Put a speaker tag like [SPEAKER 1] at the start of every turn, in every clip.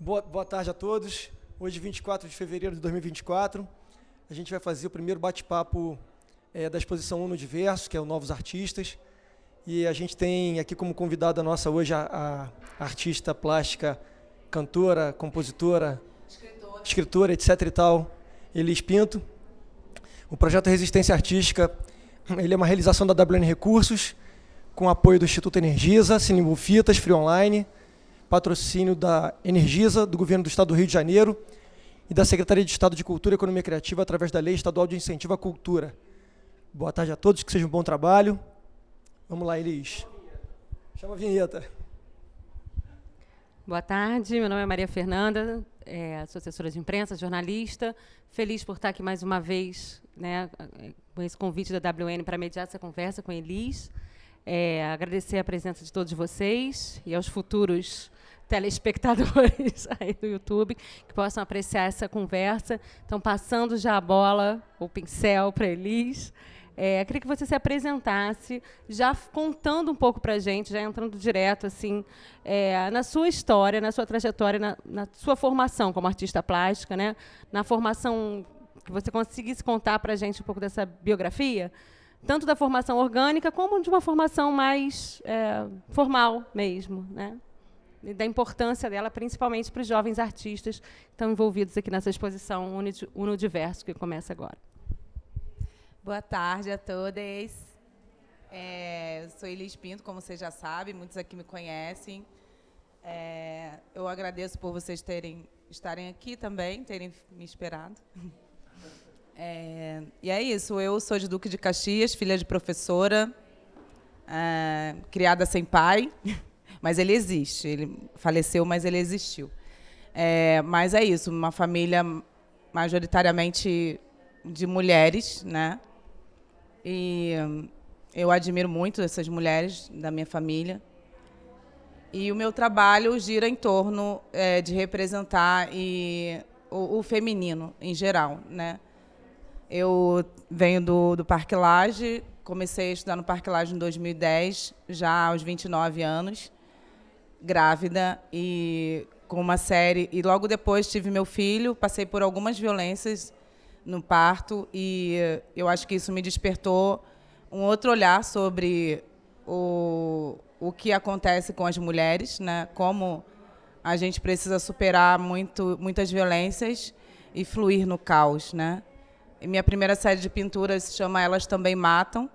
[SPEAKER 1] Boa tarde a todos. Hoje, 24 de fevereiro de 2024, a gente vai fazer o primeiro bate-papo da exposição Uno Diverso, que é o Novos Artistas. E a gente tem aqui como convidada nossa hoje a artista plástica, cantora, compositora, escritora, etc. e tal, Elis Pinto. O projeto Resistência Artística, ele é uma realização da WN Recursos, com apoio do Instituto Energisa, Sinimbu Fitas, Free Online, patrocínio da Energisa, do Governo do Estado do Rio de Janeiro e da Secretaria de Estado de Cultura e Economia Criativa através da Lei Estadual de Incentivo à Cultura. Boa tarde a todos, que seja um bom trabalho. Vamos lá, Elis. Chama a vinheta.
[SPEAKER 2] Boa tarde, meu nome é Maria Fernanda, sou assessora de imprensa, jornalista. Feliz por estar aqui mais uma vez, né, com esse convite da WN para mediar essa conversa com a Elis. Agradecer a presença de todos vocês e aos futuros telespectadores aí do YouTube que possam apreciar essa conversa. Então, passando já a bola, o pincel para a Elis. Queria que você se apresentasse, já contando um pouco para a gente, já entrando direto assim, na sua história, na sua trajetória, na sua formação como artista plástica, né? Na formação, que você conseguisse contar para a gente um pouco dessa biografia, tanto da formação orgânica como de uma formação mais formal mesmo, né? E da importância dela, principalmente para os jovens artistas que estão envolvidos aqui nessa exposição Uno Diverso, que começa agora.
[SPEAKER 3] Boa tarde a todos. Eu sou Elis Pinto, como vocês já sabem, muitos aqui me conhecem. Eu agradeço por vocês estarem aqui também, terem me esperado. E é isso, eu sou de Duque de Caxias, filha de professora, criada sem pai, mas ele existe, ele faleceu, mas ele existiu. Mas é isso, uma família majoritariamente de mulheres, né? E eu admiro muito essas mulheres da minha família. E o meu trabalho gira em torno de representar o feminino em geral, né? Eu venho do Parque Lage, comecei a estudar no Parque Lage em 2010, já aos 29 anos, grávida, e com uma série. E logo depois tive meu filho, passei por algumas violências no parto, e eu acho que isso me despertou um outro olhar sobre o que acontece com as mulheres, né? Como a gente precisa superar muitas violências e fluir no caos, né? E minha primeira série de pinturas se chama Elas Também Matam,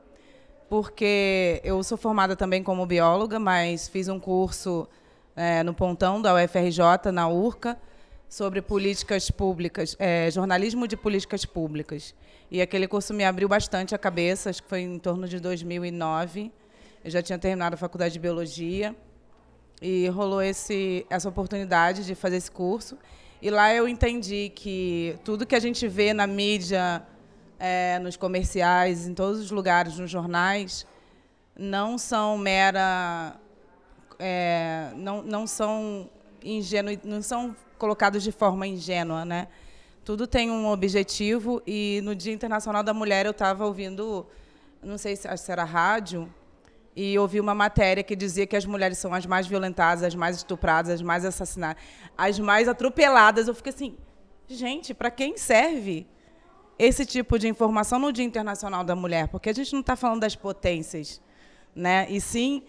[SPEAKER 3] porque eu sou formada também como bióloga, mas fiz um curso no Pontão, da UFRJ, na URCA, sobre políticas públicas, jornalismo de políticas públicas. E aquele curso me abriu bastante a cabeça, acho que foi em torno de 2009. Eu já tinha terminado a faculdade de biologia e rolou essa oportunidade de fazer esse curso. E lá eu entendi que tudo que a gente vê na mídia, nos comerciais, em todos os lugares, nos jornais, não são não são ingênuos, não são colocados de forma ingênua, né? Tudo tem um objetivo, e no Dia Internacional da Mulher eu estava ouvindo, não sei se era rádio, e ouvi uma matéria que dizia que as mulheres são as mais violentadas, as mais estupradas, as mais assassinadas, as mais atropeladas. Eu fiquei assim, gente, para quem serve esse tipo de informação no Dia Internacional da Mulher? Porque a gente não está falando das potências, né? E sim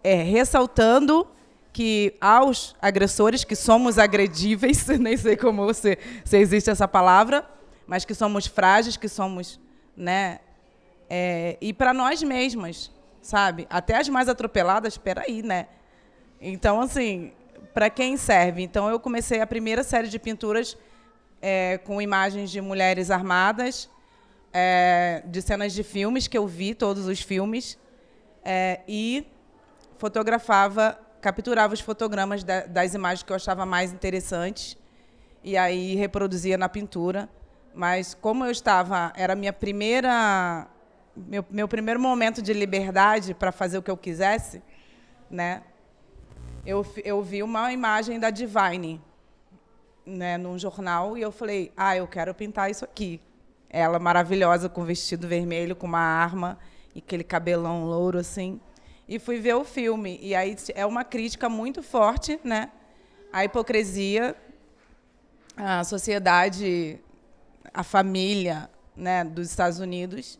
[SPEAKER 3] ressaltando que aos agressores, que somos agredíveis, nem sei como se existe essa palavra, mas que somos frágeis, que somos, né? E para nós mesmas, sabe? Até as mais atropeladas, espera aí, né? Então, assim, para quem serve? Então, eu comecei a primeira série de pinturas com imagens de mulheres armadas, de cenas de filmes, que eu vi todos os filmes, e capturava os fotogramas das imagens que eu achava mais interessantes, e aí reproduzia na pintura. Mas como era minha meu primeiro momento de liberdade para fazer o que eu quisesse, né? Eu vi uma imagem da Divine, né, num jornal, e eu falei, eu quero pintar isso aqui. Ela maravilhosa, com vestido vermelho, com uma arma e aquele cabelão louro assim. E fui ver o filme. E aí é uma crítica muito forte, né, a hipocrisia, a sociedade, a família, né, dos Estados Unidos.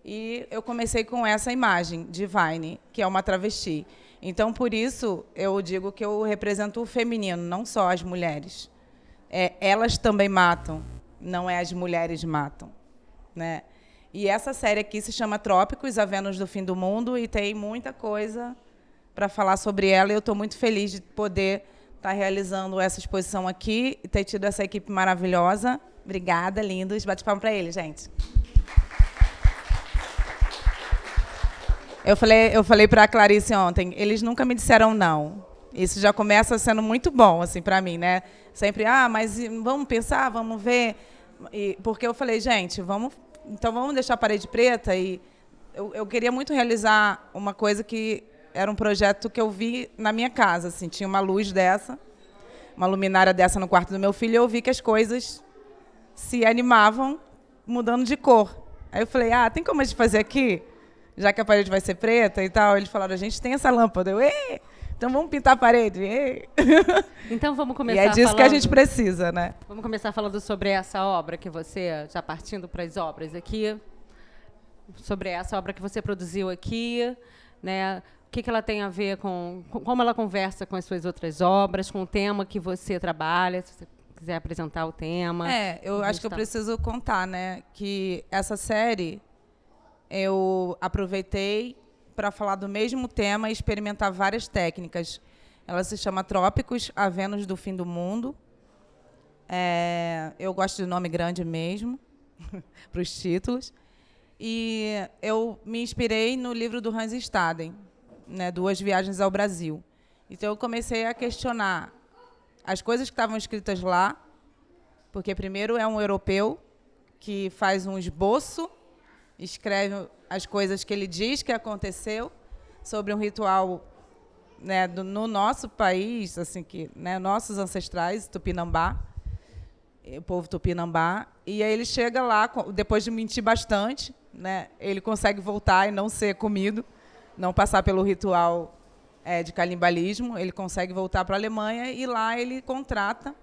[SPEAKER 3] E eu comecei com essa imagem de Vine, que é uma travesti. Então, por isso, eu digo que eu represento o feminino, não só as mulheres. Elas também matam, não é as mulheres matam, né? E essa série aqui se chama Trópicos, a Vênus do Fim do Mundo, e tem muita coisa para falar sobre ela. E eu estou muito feliz de poder estar realizando essa exposição aqui e ter tido essa equipe maravilhosa. Obrigada, lindos. Bate palma para eles, gente. Eu falei para a Clarice ontem, eles nunca me disseram não. Isso já começa sendo muito bom assim, para mim, né? Sempre, mas vamos pensar, vamos ver. Porque eu falei, gente, então vamos deixar a parede preta. E eu queria muito realizar uma coisa que era um projeto que eu vi na minha casa. Assim, tinha uma luz dessa, uma luminária dessa no quarto do meu filho, e eu vi que as coisas se animavam mudando de cor. Aí eu falei, tem como a gente fazer aqui? Já que a parede vai ser preta e tal. Eles falaram, a gente tem essa lâmpada. Então vamos pintar a parede.
[SPEAKER 2] Então vamos começar
[SPEAKER 3] e é disso que a gente precisa, né?
[SPEAKER 2] Vamos começar falando sobre essa obra que você, já partindo para as obras aqui, sobre essa obra que você produziu aqui, né? O que ela tem a ver com como ela conversa com as suas outras obras, com o tema que você trabalha, se você quiser apresentar o tema.
[SPEAKER 3] Eu acho que eu preciso contar, né, que essa série eu aproveitei para falar do mesmo tema e experimentar várias técnicas. Ela se chama Trópicos, a Vênus do Fim do Mundo. Eu gosto de nome grande mesmo, para os títulos. E eu me inspirei no livro do Hans Staden, né, Duas Viagens ao Brasil. Então, eu comecei a questionar as coisas que estavam escritas lá, porque, primeiro, é um europeu que faz um esboço, escreve as coisas que ele diz que aconteceu sobre um ritual, né, no nosso país, assim, que, né, nossos ancestrais, Tupinambá, o povo Tupinambá, e aí ele chega lá, depois de mentir bastante, né, ele consegue voltar e não ser comido, não passar pelo ritual de canimbalismo, ele consegue voltar para a Alemanha e lá ele contrata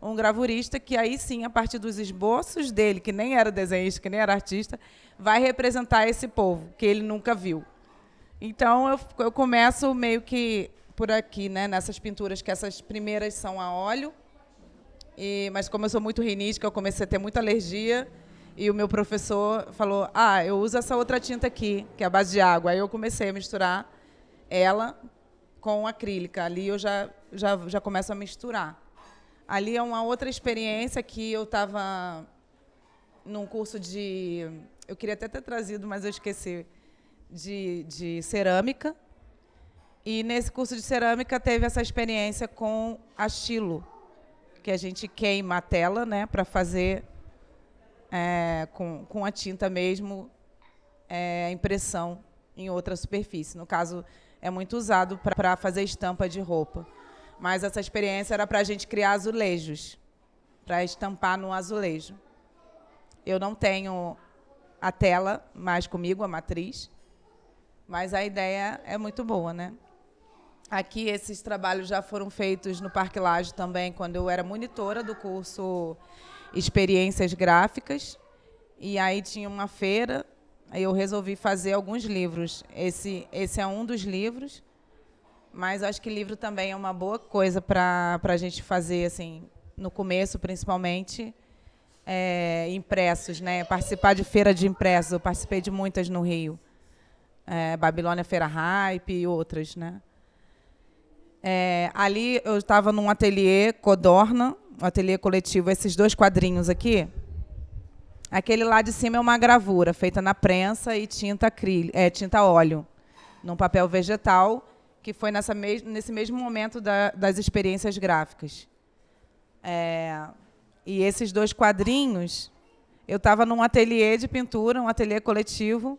[SPEAKER 3] um gravurista que aí sim, a partir dos esboços dele, que nem era desenhista, que nem era artista, vai representar esse povo, que ele nunca viu. Então, eu começo meio que por aqui, né, nessas pinturas, que essas primeiras são a óleo, mas como eu sou muito rinítica, eu comecei a ter muita alergia, e o meu professor falou, eu uso essa outra tinta aqui, que é a base de água. Aí eu comecei a misturar ela com acrílica. Ali eu já começo a misturar. Ali é uma outra experiência que eu estava num curso de... Eu queria até ter trazido, mas eu esqueci, de cerâmica. E nesse curso de cerâmica teve essa experiência com astilo, que a gente queima a tela, né, para fazer com a tinta mesmo a impressão em outra superfície. No caso, é muito usado para fazer estampa de roupa. Mas essa experiência era para a gente criar azulejos, para estampar no azulejo. Eu não tenho a tela mais comigo, a matriz, mas a ideia é muito boa, né? Aqui, esses trabalhos já foram feitos no Parque Lage também, quando eu era monitora do curso Experiências Gráficas. E aí tinha uma feira, aí eu resolvi fazer alguns livros. Esse é um dos livros, mas acho que livro também é uma boa coisa para a gente fazer, assim, no começo, principalmente, impressos, né? Participar de feira de impressos. Eu participei de muitas no Rio. Babilônia Feira Hype e outras, né? Ali eu estava num ateliê Codorna, um ateliê coletivo, esses dois quadrinhos aqui. Aquele lá de cima é uma gravura feita na prensa e tinta óleo, num papel vegetal, que foi nesse mesmo momento das experiências gráficas. E esses dois quadrinhos, eu estava num ateliê de pintura, um ateliê coletivo,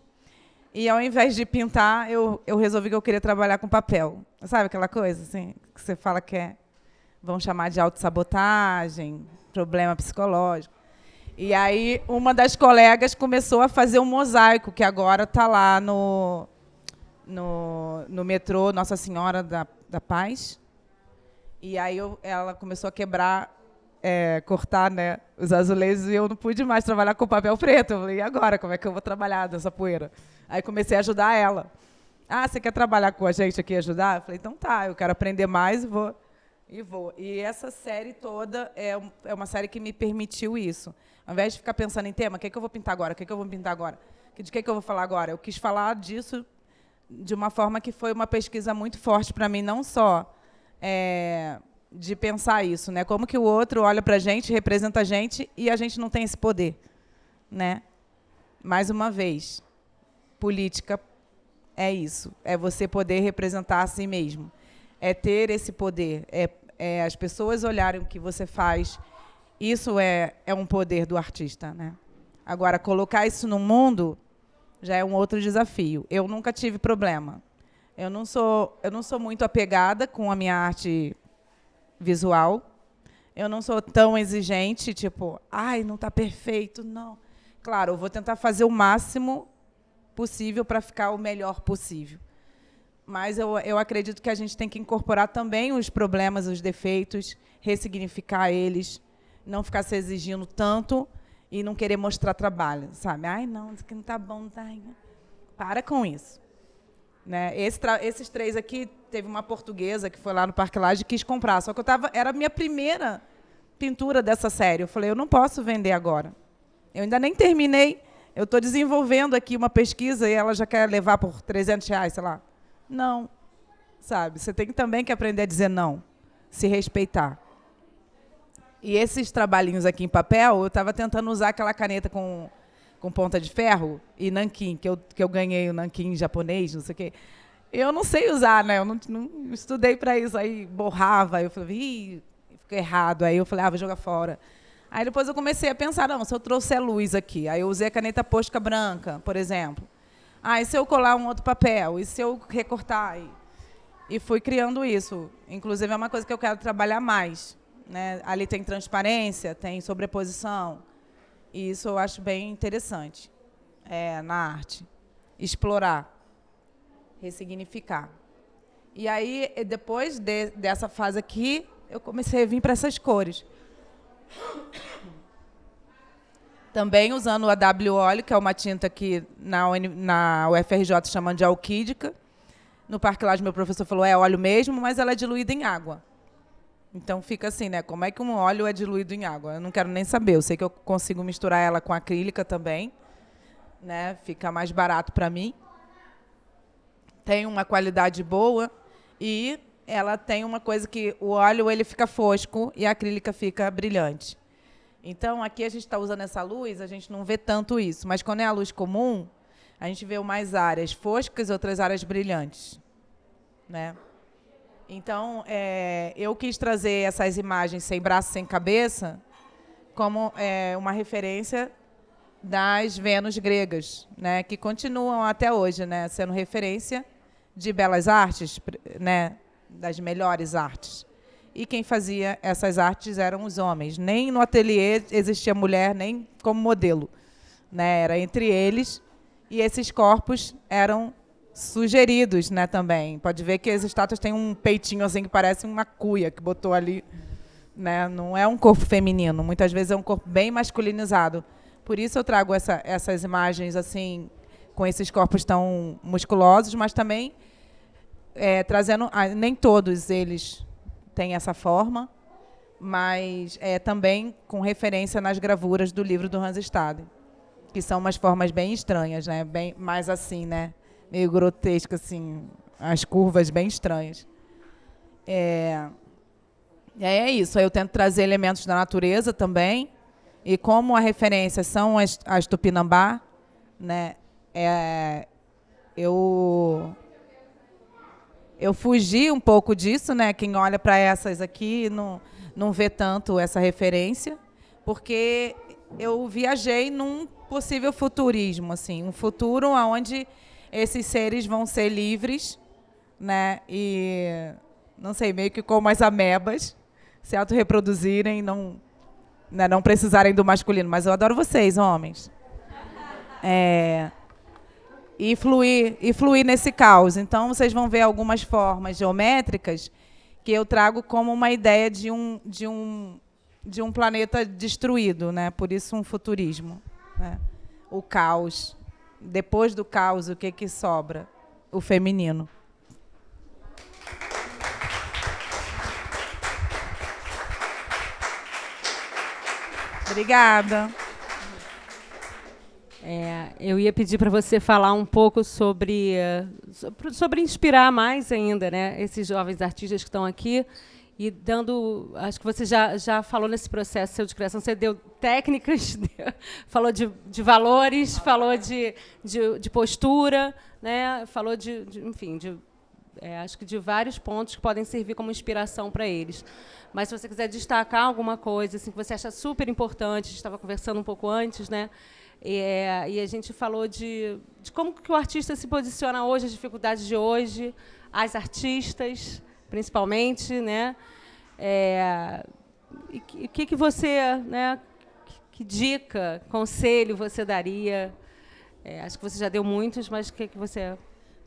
[SPEAKER 3] e, ao invés de pintar, eu resolvi que eu queria trabalhar com papel. Sabe aquela coisa assim, que você fala que vão chamar de autossabotagem, problema psicológico. E aí, uma das colegas começou a fazer um mosaico, que agora está lá no metrô Nossa Senhora da Paz. E aí ela começou a quebrar, cortar, né, os azulejos, e eu não pude mais trabalhar com papel preto. Eu falei, e agora? Como é que eu vou trabalhar dessa poeira? Aí comecei a ajudar ela. Ah, você quer trabalhar com a gente aqui e ajudar? Eu falei, então tá, eu quero aprender mais e vou. E essa série toda é uma série que me permitiu isso. Ao invés de ficar pensando em tema, o que eu vou pintar agora? O que eu vou pintar agora? De que eu vou falar agora? Eu quis falar disso de uma forma que foi uma pesquisa muito forte para mim, não só de pensar isso, né? Como que o outro olha para a gente, representa a gente, e a gente não tem esse poder, né? Mais uma vez, política é isso, é você poder representar a si mesmo, é ter esse poder, as pessoas olharem o que você faz, isso é um poder do artista, né? Agora, colocar isso no mundo já é um outro desafio. Eu nunca tive problema. Eu não sou muito apegada com a minha arte visual. Eu não sou tão exigente, tipo, ai, não está perfeito, não. Claro, eu vou tentar fazer o máximo possível para ficar o melhor possível. Mas eu acredito que a gente tem que incorporar também os problemas, os defeitos, ressignificar eles, não ficar se exigindo tanto e não querer mostrar trabalho, sabe? Ai, não, isso aqui não está bom, não tá. Para com isso. Né? Esses 3 aqui, teve uma portuguesa que foi lá no Parque Lage e quis comprar, só que era a minha primeira pintura dessa série. Eu falei, eu não posso vender agora. Eu ainda nem terminei, eu estou desenvolvendo aqui uma pesquisa e ela já quer levar por R$300, sei lá. Não, sabe? Você tem também que aprender a dizer não, se respeitar. E esses trabalhinhos aqui em papel, eu estava tentando usar aquela caneta com ponta de ferro e nanquim, que eu ganhei o nanquim japonês, não sei o quê. Eu não sei usar, né? Eu não estudei para isso. Aí borrava, eu falei, ficou errado. Aí eu falei, vou jogar fora. Aí depois eu comecei a pensar, não, se eu trouxer a luz aqui, aí eu usei a caneta Posca branca, por exemplo. E se eu colar um outro papel? E se eu recortar? E fui criando isso. Inclusive, é uma coisa que eu quero trabalhar mais, né? Ali tem transparência, tem sobreposição. E isso eu acho bem interessante na arte. Explorar, ressignificar. E aí, depois dessa fase aqui, eu comecei a vir para essas cores. Também usando a W óleo, que é uma tinta que na UFRJ chamam de alquídica. No Parque Lage, meu professor falou, é óleo mesmo, mas ela é diluída em água. Então, fica assim, né? Como é que um óleo é diluído em água? Eu não quero nem saber. Eu sei que eu consigo misturar ela com acrílica também, né? Fica mais barato para mim. Tem uma qualidade boa e ela tem uma coisa que o óleo ele fica fosco e a acrílica fica brilhante. Então, aqui a gente está usando essa luz, a gente não vê tanto isso. Mas, quando é a luz comum, a gente vê mais áreas foscas e outras áreas brilhantes, né? Então, eu quis trazer essas imagens sem braço, sem cabeça, como uma referência das Vênus gregas, né, que continuam até hoje, né, sendo referência de belas artes, né, das melhores artes. E quem fazia essas artes eram os homens. Nem no ateliê existia mulher, nem como modelo, né, era entre eles, e esses corpos eram sugeridos, né, também. Pode ver que as estátuas têm um peitinho assim que parece uma cuia que botou ali, né? Não é um corpo feminino, muitas vezes é um corpo bem masculinizado. Por isso eu trago essas imagens assim com esses corpos tão musculosos, mas também trazendo, nem todos eles têm essa forma, mas também com referência nas gravuras do livro do Hans Staden, que são umas formas bem estranhas, né? Bem mais assim, né? Meio grotesco, assim, as curvas bem estranhas. É isso, aí eu tento trazer elementos da natureza também, e como a referência são as tupinambá, né, eu fugi um pouco disso, né, quem olha para essas aqui não vê tanto essa referência, porque eu viajei num possível futurismo, assim, um futuro onde esses seres vão ser livres, né? E, não sei, meio que como as amebas, se autorreproduzirem, não precisarem do masculino. Mas eu adoro vocês, homens. E fluir nesse caos. Então, vocês vão ver algumas formas geométricas que eu trago como uma ideia de um planeta destruído, né? Por isso um futurismo, né? O caos. Depois do caos, o que sobra? O feminino. Obrigada.
[SPEAKER 2] Eu ia pedir para você falar um pouco sobre inspirar mais ainda, né, esses jovens artistas que estão aqui. E dando, acho que você já falou nesse processo seu de criação, você deu técnicas, falou de valores, falou de postura, né, falou enfim, acho que de vários pontos que podem servir como inspiração para eles. Mas se você quiser destacar alguma coisa assim, que você acha super importante, a gente estava conversando um pouco antes, né, e a gente falou de como que o artista se posiciona hoje, as dificuldades de hoje, as artistas, principalmente, né? E que você, né? Que dica, conselho você daria? Acho que você já deu muitos, mas o que você...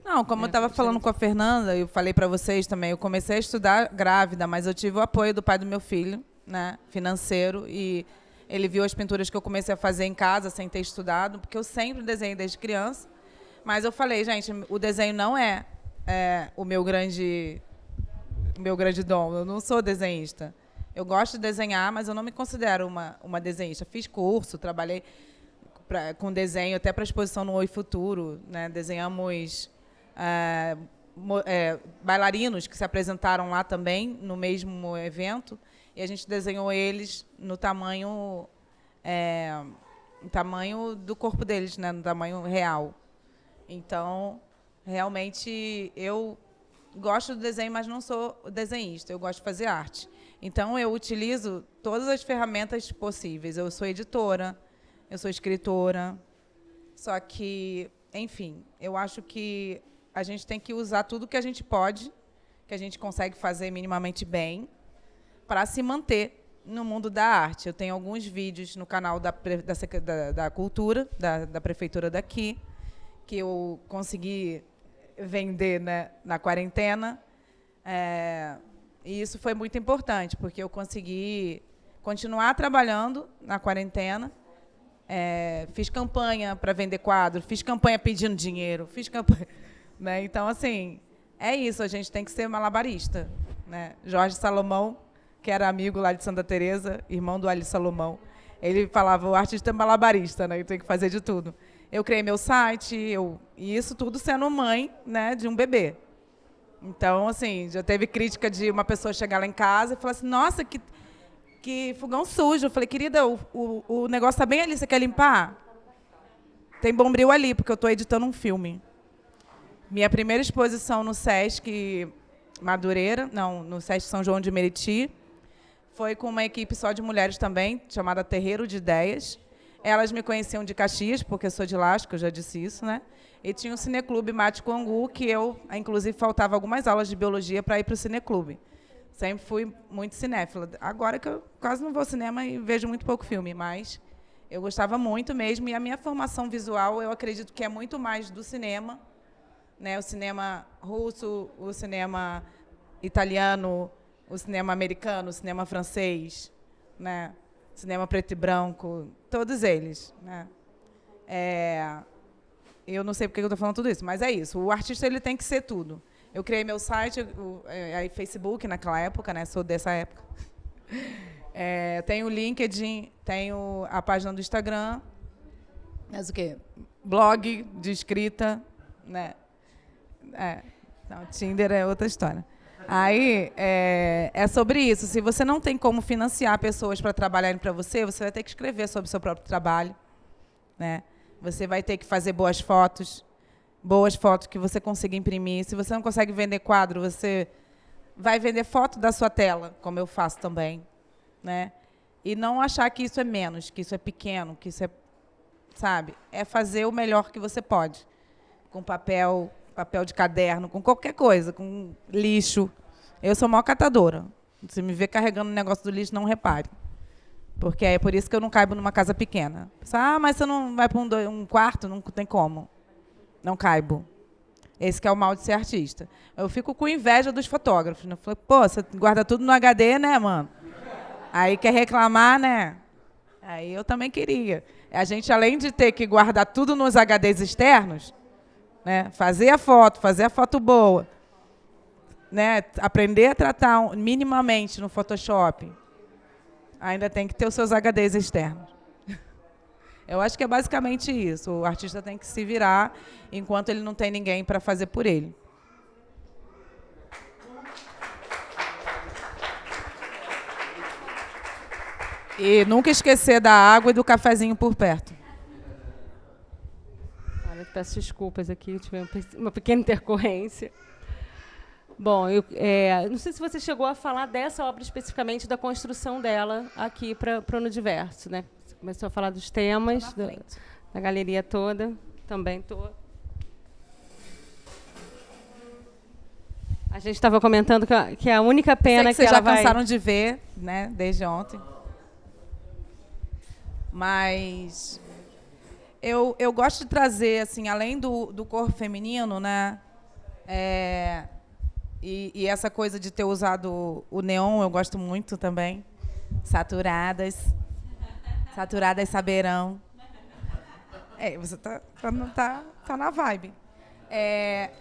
[SPEAKER 3] Não, como eu estava falando com a Fernanda, eu falei para vocês também, eu comecei a estudar grávida, mas eu tive o apoio do pai do meu filho, né? Financeiro, e ele viu as pinturas que eu comecei a fazer em casa, sem ter estudado, porque eu sempre desenhei desde criança. Mas eu falei, gente, o desenho não é o meu grande dom. Eu não sou desenhista. Eu gosto de desenhar, mas eu não me considero uma desenhista. Fiz curso, trabalhei com desenho até para exposição no Oi Futuro, né? Desenhamos bailarinos que se apresentaram lá também, no mesmo evento, e a gente desenhou eles no tamanho do corpo deles, né? No tamanho real. Então, realmente, eu gosto do desenho, mas não sou desenhista. Eu gosto de fazer arte. Então, eu utilizo todas as ferramentas possíveis. Eu sou editora, eu sou escritora. Só que, enfim, eu acho que a gente tem que usar tudo que a gente pode, que a gente consegue fazer minimamente bem, para se manter no mundo da arte. Eu tenho alguns vídeos no canal da Cultura, da prefeitura daqui, que eu consegui vender, né, na quarentena. E isso foi muito importante, porque eu consegui continuar trabalhando na quarentena. Fiz campanha para vender quadro, fiz campanha pedindo dinheiro, fiz campanha, né? Então, assim, é isso, a gente tem que ser malabarista, né? Jorge Salomão, que era amigo lá de Santa Teresa, irmão do Ali Salomão, ele falava, o artista é malabarista, né? Tem que fazer de tudo. Eu criei meu site, e isso tudo sendo mãe, né, de um bebê. Então, assim, já teve crítica de uma pessoa chegar lá em casa e falar assim, nossa, que fogão sujo. Eu falei, querida, o negócio está bem ali, você quer limpar? Tem Bombril ali, porque eu estou editando um filme. Minha primeira exposição no Sesc Madureira, não, no Sesc São João de Meriti, foi com uma equipe só de mulheres também, chamada Terreiro de Ideias. Elas me conheciam de Caxias, porque eu sou de lá, acho que eu já disse isso, né? E tinha o Cineclube Mate Congu, que eu, inclusive, faltava algumas aulas de biologia para ir para o Cineclube. Sempre fui muito cinéfila. Agora que eu quase não vou ao cinema e vejo muito pouco filme, mas eu gostava muito mesmo. E a minha formação visual, eu acredito que é muito mais do cinema, né? O cinema russo, o cinema italiano, o cinema americano, o cinema francês, né? Cinema preto e branco, todos eles, né? Eu não sei porque eu estou falando tudo isso, mas é isso. O artista ele tem que ser tudo. Eu criei meu site, aí Facebook naquela época, né? Sou dessa época. Tenho o LinkedIn, tenho a página do Instagram, mas o quê? Blog de escrita, né? Não, Tinder é outra história. Aí é sobre isso. Se você não tem como financiar pessoas para trabalharem para você, você vai ter que escrever sobre o seu próprio trabalho, né? Você vai ter que fazer boas fotos que você consiga imprimir. Se você não consegue vender quadro, você vai vender foto da sua tela, como eu faço também, né? E não achar que isso é menos, que isso é pequeno, que isso é, sabe? É fazer o melhor que você pode, com papel de caderno, com qualquer coisa, com lixo. Eu sou a maior catadora. Se me ver carregando o negócio do lixo, não repare. Porque é por isso que eu não caibo numa casa pequena. Mas você não vai para um quarto? Não tem como. Não caibo. Esse que é o mal de ser artista. Eu fico com inveja dos fotógrafos. Né? Eu falei, pô, você guarda tudo no HD, né, mano? Aí quer reclamar, né? Aí eu também queria. A gente, além de ter que guardar tudo nos HDs externos, né, fazer a foto boa, né, aprender a tratar minimamente no Photoshop, ainda tem que ter os seus HDs externos. Eu acho que é basicamente isso. O artista tem que se virar enquanto ele não tem ninguém para fazer por ele. E nunca esquecer da água e do cafezinho por perto.
[SPEAKER 2] Olha, peço desculpas aqui, tive uma pequena intercorrência. Bom, não sei se você chegou a falar dessa obra especificamente, da construção dela aqui para o Universo, né? Você começou a falar dos temas da galeria toda. Também estou. A gente estava comentando que a única pena
[SPEAKER 3] que ela vai... Vocês já cansaram de ver, né, desde ontem. Mas eu gosto de trazer, assim, além do corpo feminino, né? E essa coisa de ter usado o neon, eu gosto muito também. Saturadas saberão. Você tá na vibe.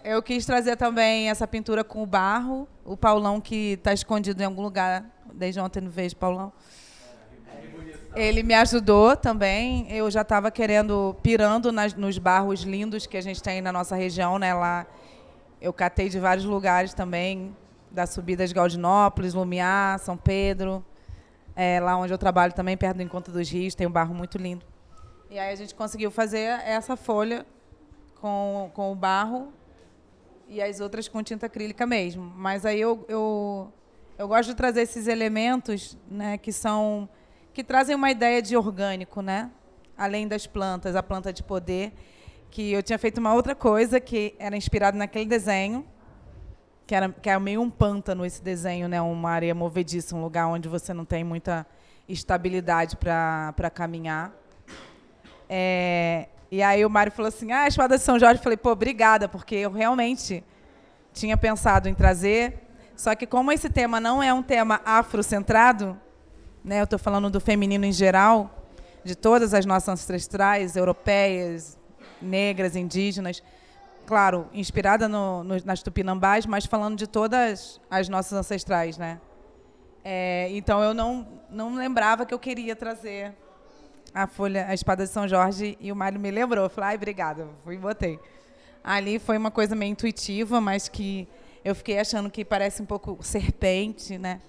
[SPEAKER 3] Eu quis trazer também essa pintura com o barro. O Paulão, que está escondido em algum lugar, desde ontem não vejo Paulão. Ele me ajudou também. Eu já estava pirando nos barros lindos que a gente tem na nossa região, né? Lá eu catei de vários lugares também, da subida de Gaudinópolis, Lumiar, São Pedro. Lá onde eu trabalho também, perto do Encontro dos Rios, tem um barro muito lindo. E aí a gente conseguiu fazer essa folha com o barro e as outras com tinta acrílica mesmo. Mas aí eu gosto de trazer esses elementos, né, que trazem uma ideia de orgânico, né? Além das plantas, a planta de poder, que eu tinha feito uma outra coisa que era inspirado naquele desenho, que era meio um pântano esse desenho, né? Uma areia movediça, um lugar onde você não tem muita estabilidade para caminhar. E aí o Mário falou assim, a espada de São Jorge. Eu falei, pô, obrigada, porque eu realmente tinha pensado em trazer, só que como esse tema não é um tema afrocentrado, né, eu estou falando do feminino em geral, de todas as nossas ancestrais, europeias, negras, indígenas, claro, inspirada nas tupinambás, mas falando de todas as nossas ancestrais, né? Então eu não lembrava que eu queria trazer a espada de São Jorge, e o Mário me lembrou. Eu falei, obrigada, fui e botei. Ali foi uma coisa meio intuitiva, mas que eu fiquei achando que parece um pouco serpente, né?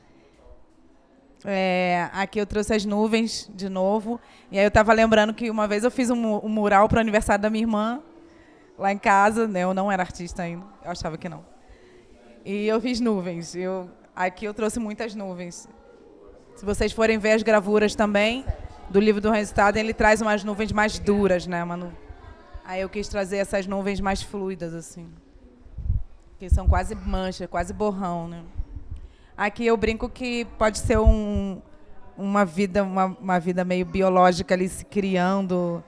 [SPEAKER 3] Aqui eu trouxe as nuvens de novo. E aí eu estava lembrando que uma vez eu fiz um mural para o aniversário da minha irmã, lá em casa, né? Eu não era artista ainda, eu achava que não. E eu fiz nuvens. Aqui eu trouxe muitas nuvens. Se vocês forem ver as gravuras também do livro do Resultado, ele traz umas nuvens mais duras, né, Manu? Aí eu quis trazer essas nuvens mais fluidas, assim, que são quase mancha, quase borrão, né? Aqui eu brinco que pode ser uma vida meio biológica ali se criando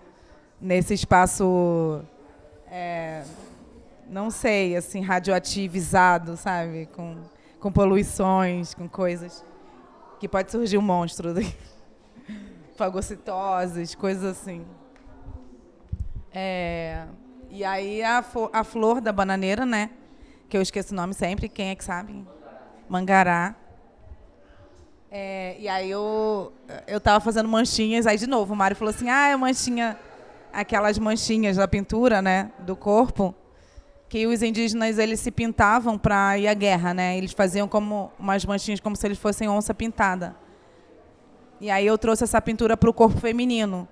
[SPEAKER 3] nesse espaço, não sei, assim, radioativizado, sabe? Com poluições, com coisas que pode surgir um monstro, fagocitoses, coisas assim. E aí a flor da bananeira, né? Que eu esqueço o nome sempre, quem é que sabe? Mangará. E aí eu estava fazendo manchinhas, aí de novo o Mário falou assim, aquelas manchinhas da pintura, né, do corpo, que os indígenas eles se pintavam para ir à guerra, né? Eles faziam como umas manchinhas como se eles fossem onça pintada. E aí eu trouxe essa pintura para o corpo feminino,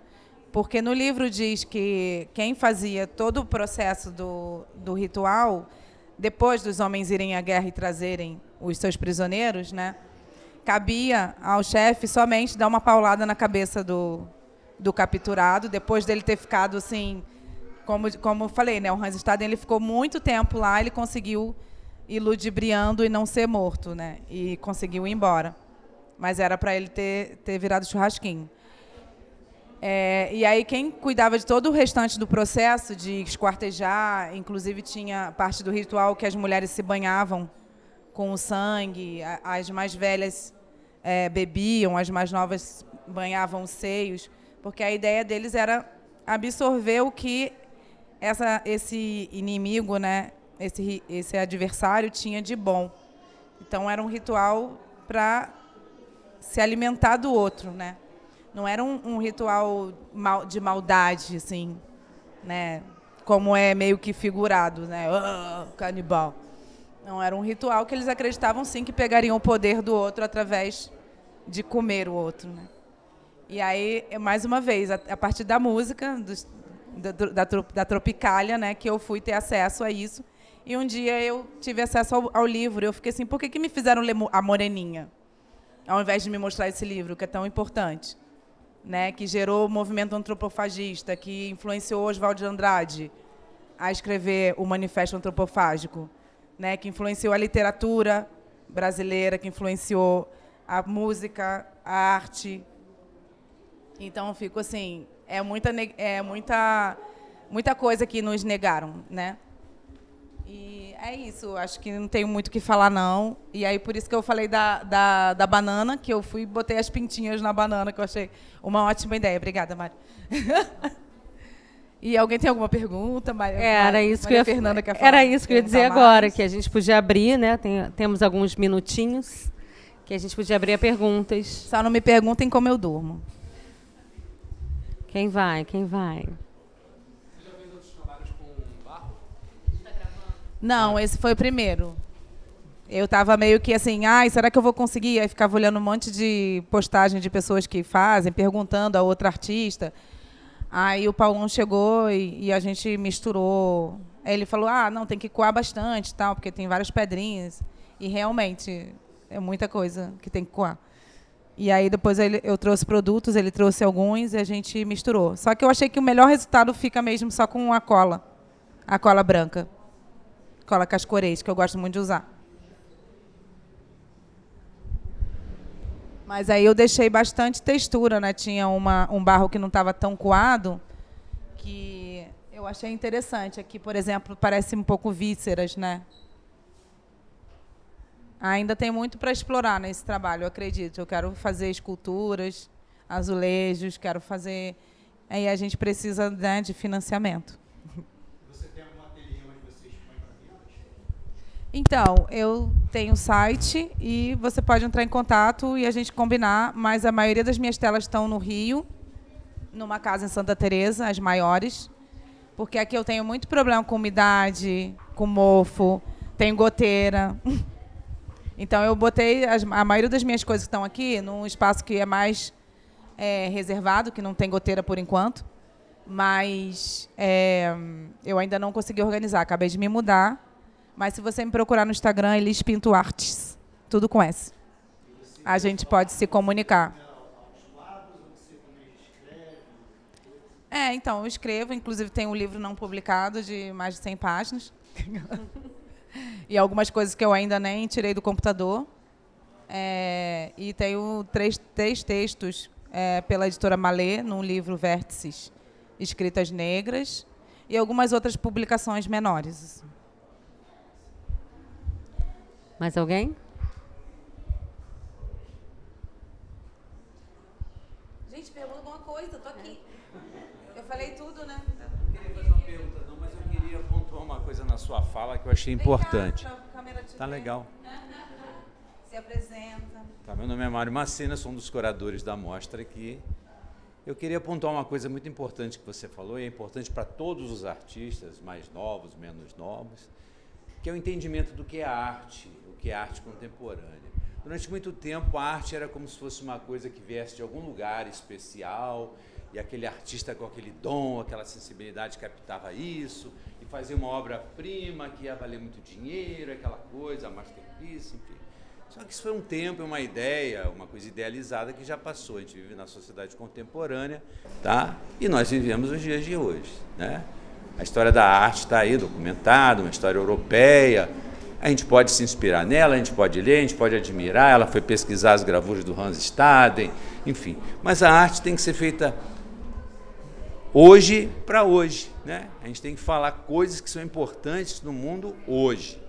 [SPEAKER 3] porque no livro diz que quem fazia todo o processo do ritual, depois dos homens irem à guerra e trazerem os seus prisioneiros, né, cabia ao chefe somente dar uma paulada na cabeça do capturado, depois dele ter ficado assim, como eu falei, né, o Hans Staden, ele ficou muito tempo lá, ele conseguiu ir ludibriando e não ser morto, né, e conseguiu ir embora. Mas era para ele ter virado churrasquinho. E aí quem cuidava de todo o restante do processo, de esquartejar, inclusive tinha parte do ritual que as mulheres se banhavam com o sangue, as mais velhas bebiam, as mais novas banhavam os seios, porque a ideia deles era absorver o que esse inimigo, né, esse adversário tinha de bom. Então era um ritual para se alimentar do outro, né? Não era um ritual de maldade, assim, né? Como é meio que figurado, né? Canibal. Não, era um ritual que eles acreditavam, sim, que pegariam o poder do outro através de comer o outro, né? E aí, mais uma vez, a partir da música, da Tropicália, né, que eu fui ter acesso a isso. E um dia eu tive acesso ao livro. Eu fiquei assim, por que me fizeram ler A Moreninha? Ao invés de me mostrar esse livro, que é tão importante. Né, que gerou o movimento antropofagista, que influenciou Oswald de Andrade a escrever o Manifesto Antropofágico, né, que influenciou a literatura brasileira, que influenciou a música, a arte. Então, eu fico assim, é muita coisa que nos negaram, né? E é isso, acho que não tenho muito o que falar, não. E aí, por isso que eu falei da banana, que eu fui e botei as pintinhas na banana, que eu achei uma ótima ideia. Obrigada, Mário. E alguém tem alguma pergunta?
[SPEAKER 2] Era isso que eu ia dizer agora, que a gente podia abrir, né? Temos alguns minutinhos, que a gente podia abrir a perguntas.
[SPEAKER 3] Só não me perguntem como eu durmo.
[SPEAKER 2] Quem vai?
[SPEAKER 3] Não, esse foi o primeiro. Eu estava meio que assim, será que eu vou conseguir? Aí ficava olhando um monte de postagem de pessoas que fazem, perguntando a outra artista. Aí o Paulão chegou e a gente misturou. Aí ele falou, não, tem que coar bastante, tal, porque tem várias pedrinhas. E realmente é muita coisa que tem que coar. E aí depois eu trouxe produtos, ele trouxe alguns e a gente misturou. Só que eu achei que o melhor resultado fica mesmo só com a cola branca. Cola cascorês, que eu gosto muito de usar. Mas aí eu deixei bastante textura, né? Tinha um barro que não estava tão coado, que eu achei interessante. Aqui, por exemplo, parece um pouco vísceras, né? Ainda tem muito para explorar nesse trabalho, eu acredito. Eu quero fazer esculturas, azulejos, quero fazer... Aí a gente precisa, né, de financiamento. Então, eu tenho site e você pode entrar em contato e a gente combinar, mas a maioria das minhas telas estão no Rio, numa casa em Santa Teresa, as maiores, porque aqui eu tenho muito problema com umidade, com mofo, tenho goteira. Então, eu botei a maioria das minhas coisas que estão aqui num espaço que é mais reservado, que não tem goteira por enquanto, mas eu ainda não consegui organizar, acabei de me mudar. Mas se você me procurar no Instagram, Elis Pinto Artes, tudo com S. A gente pode se comunicar. Então, eu escrevo, inclusive tem um livro não publicado de mais de 100 páginas. E algumas coisas que eu ainda nem tirei do computador. E tenho três textos pela editora Malê, num livro Vértices, Escritas Negras, e algumas outras publicações menores.
[SPEAKER 2] Mais alguém?
[SPEAKER 3] Gente, pergunta alguma coisa, tô aqui. Eu falei tudo, né?
[SPEAKER 4] Não queria fazer uma pergunta, não, mas eu queria pontuar uma coisa na sua fala que eu achei importante. Tá legal.
[SPEAKER 3] Se apresenta.
[SPEAKER 4] Tá, meu nome é Mário Macena, sou um dos curadores da mostra aqui. Eu queria pontuar uma coisa muito importante que você falou, e é importante para todos os artistas, mais novos, menos novos, que é o entendimento do que é arte, o que é arte contemporânea. Durante muito tempo, a arte era como se fosse uma coisa que viesse de algum lugar especial, e aquele artista com aquele dom, aquela sensibilidade captava isso, e fazia uma obra-prima que ia valer muito dinheiro, aquela coisa, a masterpiece, enfim. Só que isso foi um tempo, uma ideia, uma coisa idealizada que já passou. A gente vive na sociedade contemporânea, tá? E nós vivemos os dias de hoje, né? A história da arte está aí documentada, uma história europeia. A gente pode se inspirar nela, a gente pode ler, a gente pode admirar. Ela foi pesquisar as gravuras do Hans Staden, enfim. Mas a arte tem que ser feita hoje para hoje, né? A gente tem que falar coisas que são importantes no mundo hoje,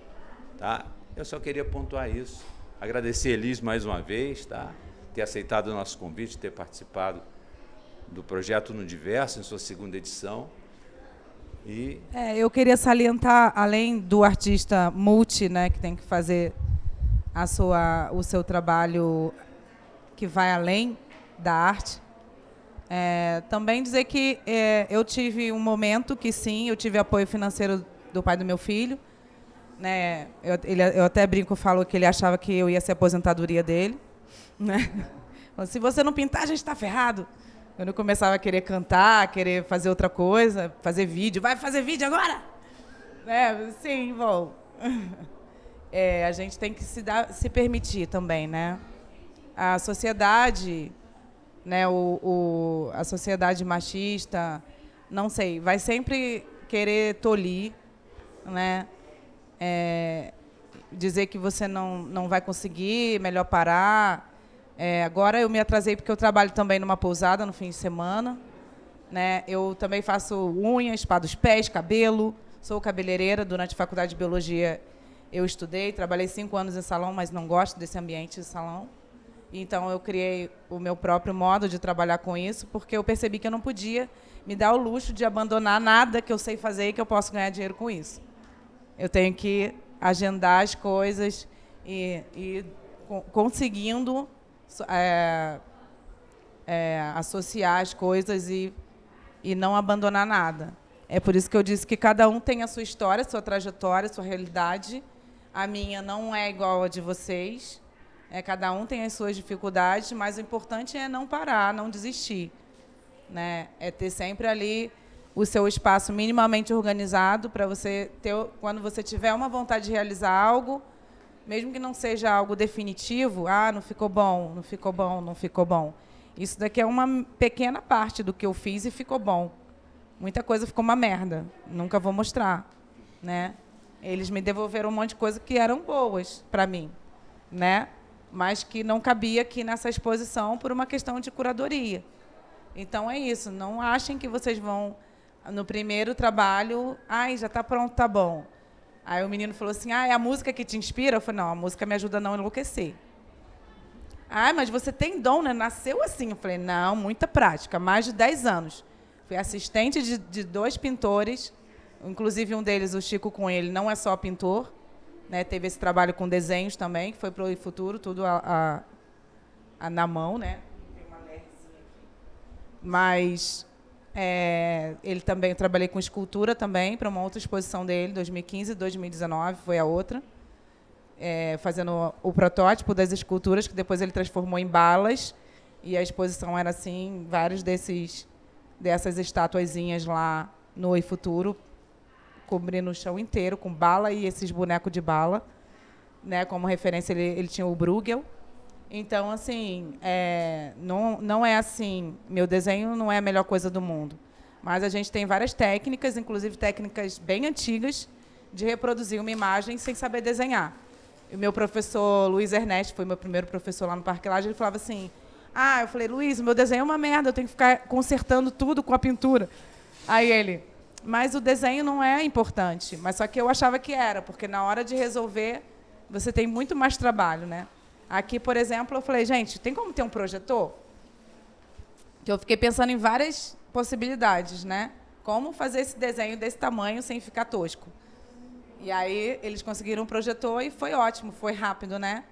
[SPEAKER 4] tá? Eu só queria pontuar isso. Agradecer a Elis mais uma vez, tá? Ter aceitado o nosso convite, ter participado do projeto No Diverso, em sua segunda edição. E
[SPEAKER 3] eu queria salientar, além do artista multi, né, que tem que fazer o seu trabalho que vai além da arte, também dizer que eu tive um momento que, sim, eu tive apoio financeiro do pai do meu filho, né? Eu até brinco, falo que ele achava que eu ia ser a aposentadoria dele, né? Se você não pintar, a gente está ferrado. Quando eu começava a querer cantar, querer fazer outra coisa, fazer vídeo, vai fazer vídeo agora? Né? Sim, bom. A gente tem que se permitir também, né? A sociedade, né? A sociedade machista, não sei, vai sempre querer tolir, né? Dizer que você não vai conseguir, melhor parar. Agora eu me atrasei porque eu trabalho também numa pousada no fim de semana, né? Eu também faço unhas, spa dos pés, cabelo, sou cabeleireira. Durante a faculdade de biologia eu estudei, trabalhei 5 anos em salão, mas não gosto desse ambiente de salão. Então eu criei o meu próprio modo de trabalhar com isso, porque eu percebi que eu não podia me dar o luxo de abandonar nada que eu sei fazer e que eu posso ganhar dinheiro com isso. Eu tenho que agendar as coisas e conseguindo associar as coisas e não abandonar nada. É por isso que eu disse que cada um tem a sua história, sua trajetória, sua realidade. A minha não é igual a de vocês. Cada um tem as suas dificuldades, mas o importante é não parar, não desistir, né? É ter sempre ali o seu espaço minimamente organizado para você ter, quando você tiver uma vontade de realizar algo, mesmo que não seja algo definitivo, não ficou bom, não ficou bom, não ficou bom. Isso daqui é uma pequena parte do que eu fiz e ficou bom. Muita coisa ficou uma merda, nunca vou mostrar, né? Eles me devolveram um monte de coisa que eram boas para mim, né? Mas que não cabia aqui nessa exposição por uma questão de curadoria. Então é isso, não achem que vocês vão no primeiro trabalho, já está pronto, tá bom. Aí o menino falou assim, é a música que te inspira? Eu falei, não, a música me ajuda a não enlouquecer. Mas você tem dom, né? Nasceu assim. Eu falei, não, muita prática, mais de 10 anos. Fui assistente de 2 pintores, inclusive um deles, o Chico Cunha, ele não é só pintor, né? Teve esse trabalho com desenhos também, que foi para o futuro, tudo na mão, né? Tem uma lerzinha aqui. Mas ele também, eu trabalhei com escultura também, para uma outra exposição dele, 2015 e 2019, foi a outra, fazendo o protótipo das esculturas, que depois ele transformou em balas, e a exposição era assim, vários dessas estatuazinhas lá no iFuturo, cobrindo o chão inteiro com bala e esses bonecos de bala, né? Como referência ele tinha o Bruegel. Então, assim, não é assim, meu desenho não é a melhor coisa do mundo, mas a gente tem várias técnicas, inclusive técnicas bem antigas, de reproduzir uma imagem sem saber desenhar. O meu professor Luiz Ernesto, foi meu primeiro professor lá no Parque Lage, ele falava assim, eu falei, Luiz, o meu desenho é uma merda, eu tenho que ficar consertando tudo com a pintura. Aí ele, mas o desenho não é importante, mas só que eu achava que era, porque na hora de resolver, você tem muito mais trabalho, né? Aqui, por exemplo, eu falei, gente, tem como ter um projetor? Que eu fiquei pensando em várias possibilidades, né? Como fazer esse desenho desse tamanho sem ficar tosco. E aí eles conseguiram um projetor e foi ótimo, foi rápido, né?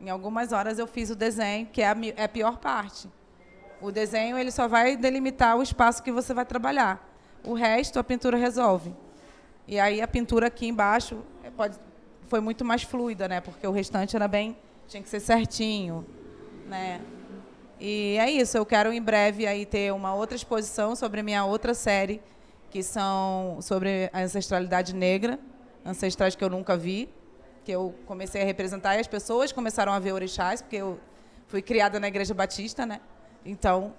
[SPEAKER 3] Em algumas horas eu fiz o desenho, que é a pior parte. O desenho ele só vai delimitar o espaço que você vai trabalhar. O resto a pintura resolve. E aí a pintura aqui embaixo foi muito mais fluida, né? Porque o restante tinha que ser certinho, né? E é isso, eu quero em breve aí ter uma outra exposição sobre a minha outra série, que são sobre a ancestralidade negra, ancestrais que eu nunca vi, que eu comecei a representar e as pessoas começaram a ver orixás, porque eu fui criada na Igreja Batista, né? Então,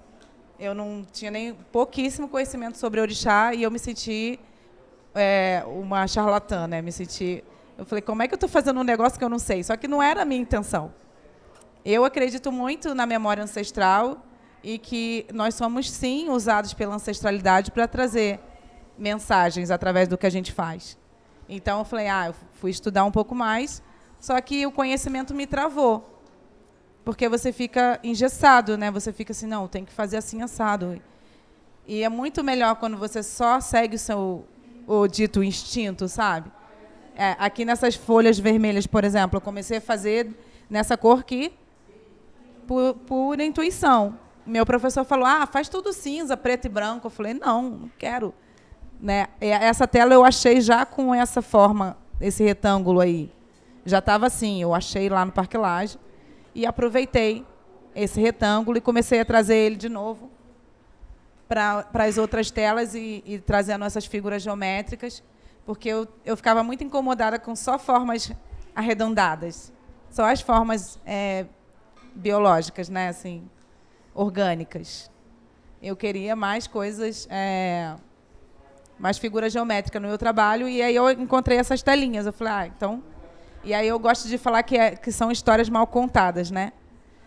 [SPEAKER 3] eu não tinha nem pouquíssimo conhecimento sobre orixá e eu me senti uma charlatã, né? Eu falei, como é que eu estou fazendo um negócio que eu não sei? Só que não era a minha intenção. Eu acredito muito na memória ancestral, e que nós somos, sim, usados pela ancestralidade para trazer mensagens através do que a gente faz. Então, eu falei, eu fui estudar um pouco mais, só que o conhecimento me travou. Porque você fica engessado, né? Você fica assim, não, tem que fazer assim, assado. E é muito melhor quando você só segue o dito instinto, sabe? Aqui nessas folhas vermelhas, por exemplo, eu comecei a fazer nessa cor aqui por intuição. Meu professor falou, faz tudo cinza, preto e branco. Eu falei, não quero. Né? Essa tela eu achei já com essa forma, esse retângulo aí. Já estava assim, eu achei lá no Parque Lage e aproveitei esse retângulo e comecei a trazer ele de novo para as outras telas e trazendo essas figuras geométricas, porque eu ficava muito incomodada com só formas arredondadas, só as formas biológicas, né, assim, orgânicas. Eu queria mais coisas, mais figuras geométricas no meu trabalho, e aí eu encontrei essas telinhas. Eu falei, então... E aí eu gosto de falar que são histórias mal contadas, né?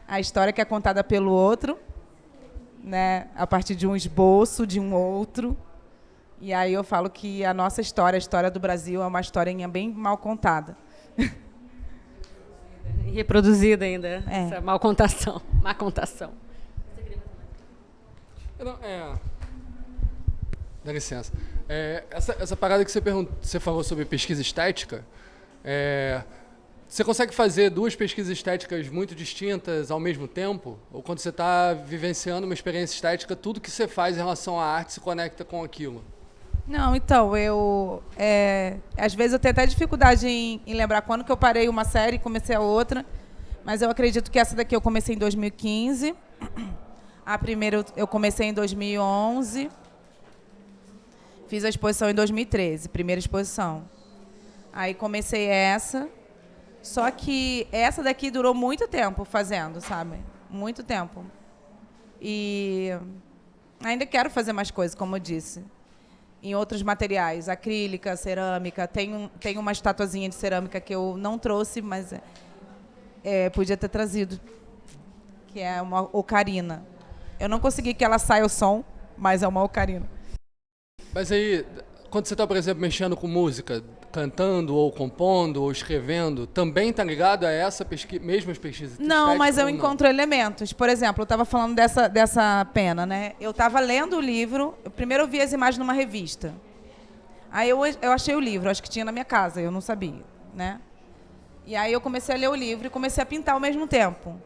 [SPEAKER 3] A história que é contada pelo outro, né, a partir de um esboço de um outro. E aí eu falo que a nossa história, a história do Brasil, é uma historinha bem mal contada.
[SPEAKER 2] E reproduzida ainda, essa má contação.
[SPEAKER 5] Dá licença. Essa parada que você falou sobre pesquisa estética, você consegue fazer duas pesquisas estéticas muito distintas ao mesmo tempo? Ou quando você está vivenciando uma experiência estética, tudo que você faz em relação à arte se conecta com aquilo?
[SPEAKER 3] Não, então, às vezes eu tenho até dificuldade em lembrar quando que eu parei uma série e comecei a outra, mas eu acredito que essa daqui eu comecei em 2015, a primeira eu comecei em 2011, fiz a exposição em 2013, primeira exposição. Aí comecei essa, só que essa daqui durou muito tempo fazendo, sabe? Muito tempo. E ainda quero fazer mais coisas, como eu disse. Em outros materiais, acrílica, cerâmica. Tem uma estatuazinha de cerâmica que eu não trouxe, mas podia ter trazido, que é uma ocarina. Eu não consegui que ela saia o som, mas é uma ocarina.
[SPEAKER 5] Mas aí, quando você está, por exemplo, mexendo com música, cantando, ou compondo, ou escrevendo, também está ligado a essa mesma pesquisa estética?
[SPEAKER 3] Não, mas eu encontro elementos. Por exemplo, eu estava falando dessa pena, né? Eu estava lendo o livro, primeiro eu vi as imagens numa revista. Aí eu achei o livro, acho que tinha na minha casa, eu não sabia, né? E aí eu comecei a ler o livro e comecei a pintar ao mesmo tempo.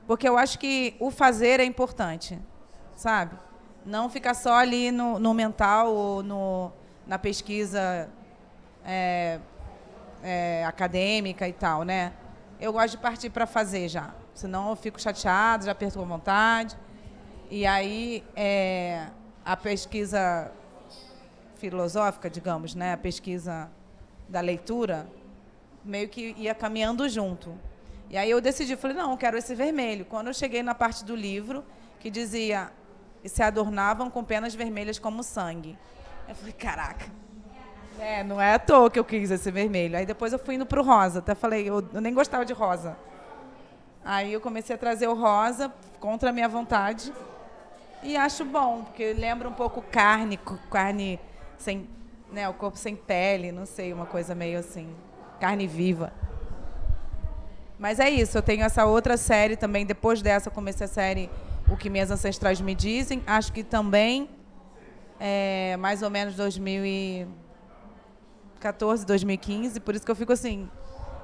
[SPEAKER 3] Porque eu acho que o fazer é importante, sabe? Não ficar só ali no mental ou na pesquisa acadêmica e tal, né? Eu gosto de partir para fazer já. Senão eu fico chateada, já perco a vontade. E aí a pesquisa filosófica, digamos, né? A pesquisa da leitura, meio que ia caminhando junto. E aí eu decidi, falei, não, eu quero esse vermelho. Quando eu cheguei na parte do livro, que dizia, se adornavam com penas vermelhas como sangue. Eu falei, caraca, não é à toa que eu quis esse vermelho. Aí depois eu fui indo para o rosa, até falei, eu nem gostava de rosa. Aí eu comecei a trazer o rosa, contra a minha vontade, e acho bom, porque lembra um pouco carne sem, né, o corpo sem pele, não sei, uma coisa meio assim, carne viva. Mas é isso, eu tenho essa outra série também, depois dessa eu comecei a série O que Minhas Ancestrais Me Dizem, acho que também, mais ou menos 2014, 2015, por isso que eu fico assim,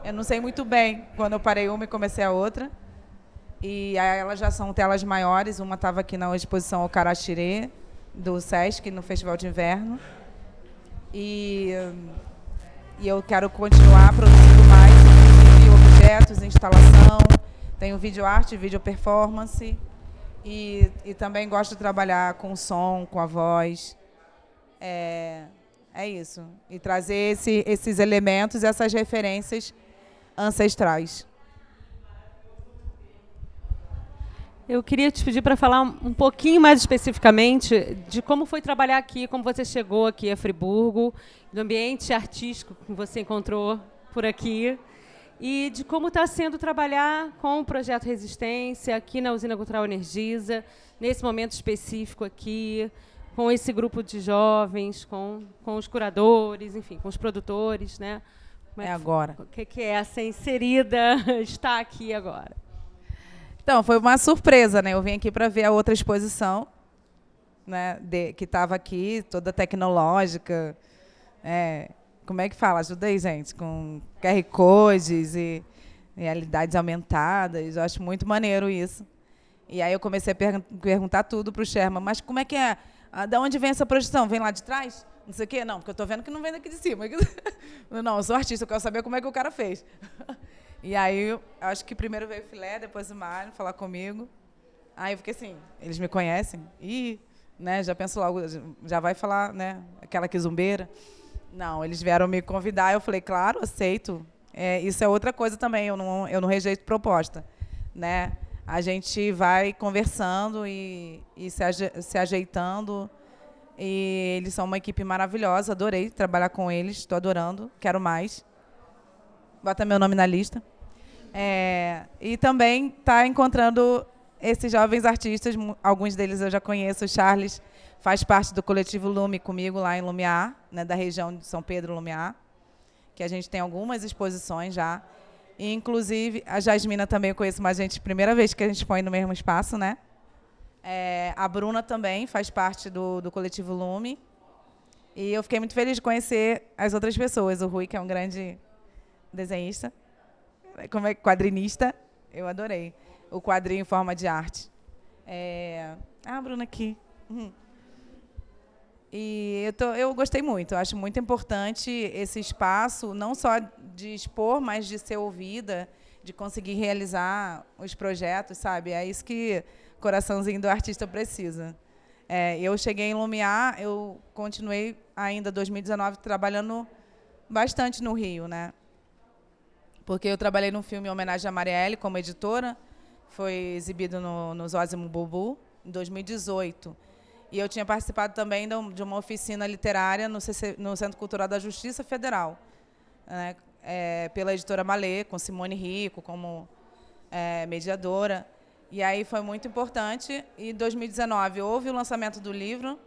[SPEAKER 3] eu não sei muito bem quando eu parei uma e comecei a outra. E aí elas já são telas maiores, uma estava aqui na exposição Ocaraxirê, do Sesc, no Festival de Inverno. E eu quero continuar produzindo mais, inclusive objetos, instalação, tenho vídeo arte, vídeo performance, e também gosto de trabalhar com som, com a voz. É isso. E trazer esses elementos, essas referências ancestrais.
[SPEAKER 2] Eu queria te pedir para falar um pouquinho mais especificamente de como foi trabalhar aqui, como você chegou aqui a Friburgo, do ambiente artístico que você encontrou por aqui e de como está sendo trabalhar com o Projeto Resistência aqui na Usina Cultural Energisa, nesse momento específico aqui, com esse grupo de jovens, com os curadores, enfim, com os produtores, né?
[SPEAKER 3] É agora.
[SPEAKER 2] O que é essa inserida está aqui agora?
[SPEAKER 3] Então, foi uma surpresa, né? Eu vim aqui para ver a outra exposição, né, que estava aqui, toda tecnológica. Como é que fala? Ajuda aí, gente. Com QR Codes e realidades aumentadas. Eu acho muito maneiro isso. E aí eu comecei a perguntar tudo para o Sherman. Mas como é que é? Da onde vem essa projeção? Vem lá de trás? Não sei o quê? Não, porque eu estou vendo que não vem daqui de cima. Não, eu sou artista, eu quero saber como é que o cara fez. E aí, eu acho que primeiro veio o Filé, depois o Mário falar comigo. Aí eu fiquei assim, eles me conhecem? Ih, né, já penso logo, já vai falar, né, aquela quizumbeira. Não, eles vieram me convidar, eu falei, claro, aceito. Isso é outra coisa também, eu não rejeito proposta, né? A gente vai conversando e se ajeitando. E eles são uma equipe maravilhosa, adorei trabalhar com eles, estou adorando, quero mais. Bota meu nome na lista. E também está encontrando esses jovens artistas, alguns deles eu já conheço. O Charles faz parte do coletivo Lume comigo lá em Lumiar, né, da região de São Pedro, Lumiar, que a gente tem algumas exposições já. E, inclusive, a Jasmina também eu conheço, mas a gente, primeira vez que a gente põe no mesmo espaço, né? A Bruna também faz parte do coletivo Lume. E eu fiquei muito feliz de conhecer as outras pessoas. O Rui, que é um grande desenhista, quadrinista, eu adorei. O quadrinho em forma de arte. A Bruna aqui. E eu gostei muito. Eu acho muito importante esse espaço, não só de expor, mas de ser ouvida, de conseguir realizar os projetos, sabe? É isso que o coraçãozinho do artista precisa. Eu cheguei em Lumiar, eu continuei ainda em 2019 trabalhando bastante no Rio, né? Porque eu trabalhei num filme em homenagem a Marielle como editora, foi exibido no Zózimo Bubu, em 2018. E eu tinha participado também de uma oficina literária no Centro Cultural da Justiça Federal, né, pela editora Malê, com Simone Rico como mediadora. E aí foi muito importante. E em 2019 houve o lançamento do livro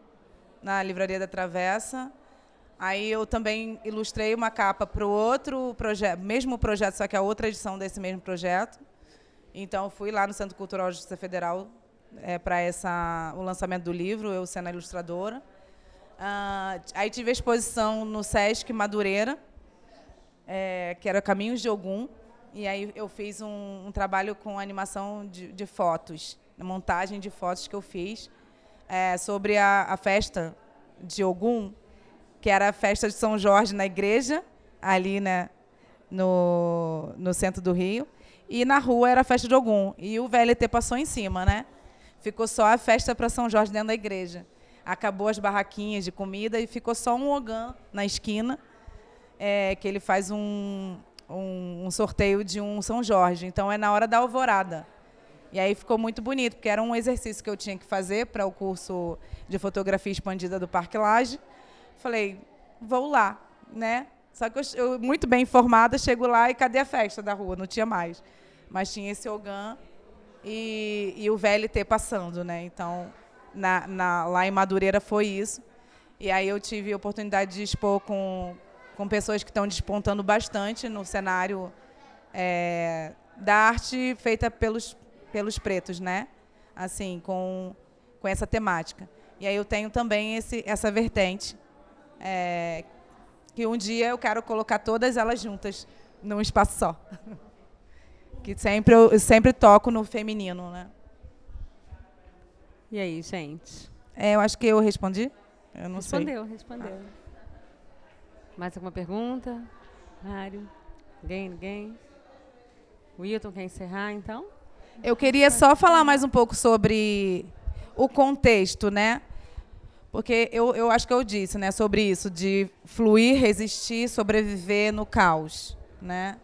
[SPEAKER 3] na Livraria da Travessa. Aí eu também ilustrei uma capa para o outro projeto, mesmo projeto, só que a outra edição desse mesmo projeto. Então, eu fui lá no Centro Cultural da Justiça Federal para o lançamento do livro, eu sendo a ilustradora. Aí tive a exposição no Sesc Madureira, que era Caminhos de Ogum. E aí eu fiz um trabalho com animação de fotos, montagem de fotos que eu fiz sobre a festa de Ogum, que era a festa de São Jorge na igreja, ali, né, no centro do Rio. E na rua era a festa de Ogum. E o VLT passou em cima, né? Ficou só a festa para São Jorge dentro da igreja. Acabou as barraquinhas de comida e ficou só um Ogã na esquina, que ele faz um sorteio de um São Jorge. Então, é na hora da alvorada. E aí ficou muito bonito, porque era um exercício que eu tinha que fazer para o curso de fotografia expandida do Parque Lage. Falei, vou lá, né? Só que eu muito bem informada, chego lá e cadê a festa da rua? Não tinha mais. Mas tinha esse Ogã e o VLT passando, né? Então, lá em Madureira foi isso. E aí eu tive a oportunidade de expor com pessoas que estão despontando bastante no cenário da arte feita pelos pretos, né? Assim, com essa temática. E aí eu tenho também essa vertente, que um dia eu quero colocar todas elas juntas num espaço só. Que eu sempre toco no feminino, né?
[SPEAKER 2] E aí, gente?
[SPEAKER 3] Eu acho que eu respondi. Eu não sei.
[SPEAKER 2] Respondeu. Mais alguma pergunta? Mário? Ninguém? O Wilton quer encerrar, então?
[SPEAKER 3] Eu queria só falar mais um pouco sobre o contexto, né? Porque eu acho que eu disse, né, sobre isso, de fluir, resistir, sobreviver no caos, né?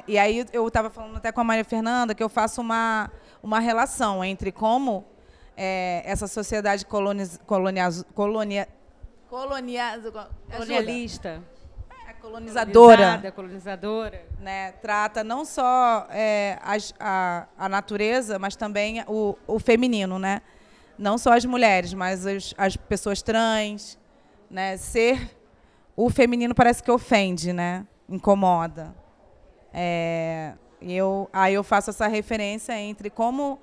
[SPEAKER 3] E aí eu estava falando até com a Maria Fernanda que eu faço uma relação entre como essa sociedade colonialista
[SPEAKER 2] colonizadora.
[SPEAKER 3] Né, trata não só a natureza, mas também o feminino, né? Não só as mulheres, mas as pessoas trans, né? Ser o feminino parece que ofende, né? Incomoda. Aí eu faço essa referência entre como